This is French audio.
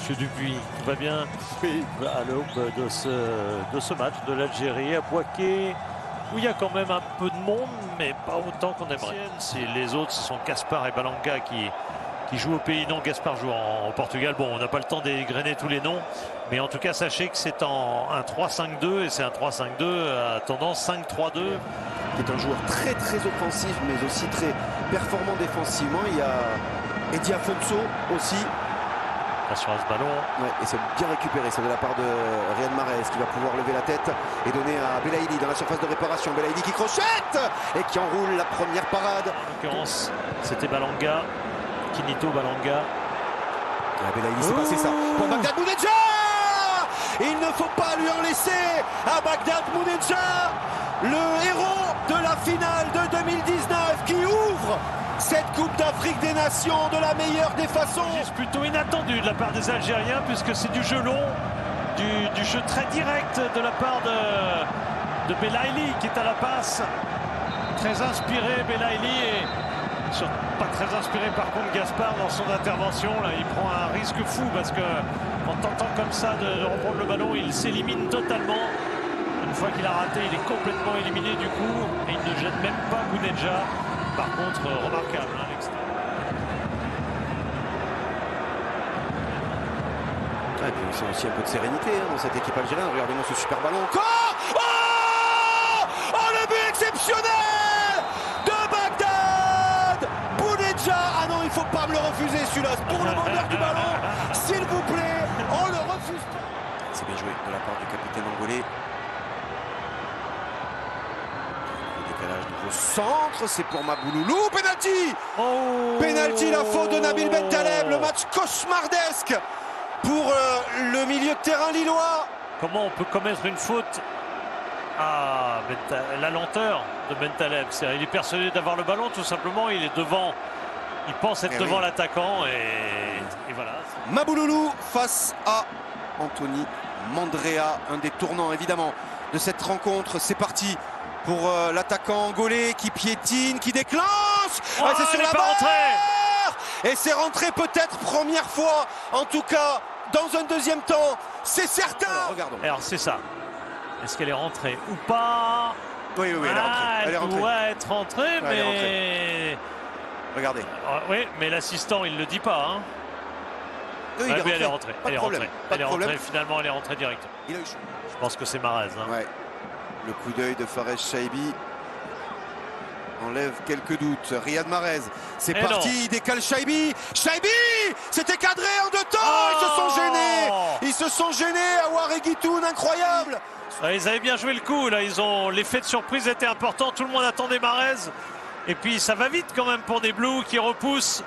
Monsieur Dupuis, tout va bien à l'aube de ce match de l'Algérie à Bouaké, où il y a quand même un peu de monde, mais pas autant qu'on aimerait. Si les autres, ce sont Gaspard et Balanga qui jouent au pays. Non, Gaspard joue en Portugal. Bon, on n'a pas le temps d'égrener tous les noms, mais en tout cas, sachez que c'est un 3-5-2 et c'est un 3-5-2 à tendance 5-3-2. Qui est un joueur très très offensif, mais aussi très performant défensivement. Il y a Eddie Afonso aussi. Sur ce ballon. Ouais, et c'est bien récupéré, c'est de la part de Riyad Mahrez qui va pouvoir lever la tête et donner à Belaïli dans la surface de réparation. Belaïli qui crochette et qui enroule la première parade. En l'occurrence, c'était Balanga, Kinito Balanga. Ah, Belaïli, c'est passé ça pour Bagdad Bounedjah. Il ne faut pas lui en laisser à Bagdad Bounedjah, le héros de la finale de 2019 qui ouvre cette Coupe d'Afrique des Nations de la meilleure des façons. C'est plutôt inattendu de la part des Algériens, puisque c'est du jeu long, du jeu très direct de la part de Belaïli qui est à la passe. Très inspiré Belaïli, et pas très inspiré par contre Gaspard dans son intervention. Là, il prend un risque fou parce que en tentant comme ça de reprendre le ballon, il s'élimine totalement. Une fois qu'il a raté, il est complètement éliminé du coup, et il ne jette même pas Bounedjah. Par contre, remarquable à l'extérieur. Et puis on sent aussi un peu de sérénité dans cette équipe algérienne. Regardez-moi ce super ballon encore. Oh, le but exceptionnel de Bagdad Bounedjah. Ah non, il ne faut pas me le refuser celui-là. Pour le bonheur du ballon, s'il vous plaît, on le refuse pas. C'est bien joué de la part du capitaine angolais. Au centre, c'est pour Mabouloulou. Penalty. Penalty, la faute de Nabil Bentaleb. Le match cauchemardesque pour le milieu de terrain lillois. Comment on peut commettre une faute à la lenteur de Bentaleb? Il est persuadé d'avoir le ballon, tout simplement. Il est devant. Il pense être devant l'attaquant et voilà. Mabouloulou face à Anthony Mandrea. Un des tournants évidemment de cette rencontre. C'est parti pour l'attaquant angolais qui piétine, qui déclenche. C'est sur la barre. Et c'est rentré peut-être première fois, en tout cas dans un deuxième temps, c'est certain. Alors, regardons. Alors c'est ça. Est-ce qu'elle est rentrée ou pas? Oui, elle est rentrée. Elle est rentrée. Doit être rentrée, mais... Elle est rentrée. Regardez. Oui, mais l'assistant, il ne le dit pas. Hein. Oui, elle est rentrée. Pas de problème. Elle est rentrée. Finalement, elle est rentrée direct. Il a eu chaud. Je pense que c'est Mahrez. Hein. Ouais. Le coup d'œil de Fares Chaibi enlève quelques doutes. Riyad Mahrez, c'est parti, il décale Chaibi. Chaibi, c'était cadré en deux temps. Ils se sont gênés. Ils se sont gênés à Ouareguitoun, incroyable. Ils avaient bien joué le coup. Là, l'effet de surprise était important. Tout le monde attendait Mahrez. Et puis ça va vite quand même pour des Blues qui repoussent.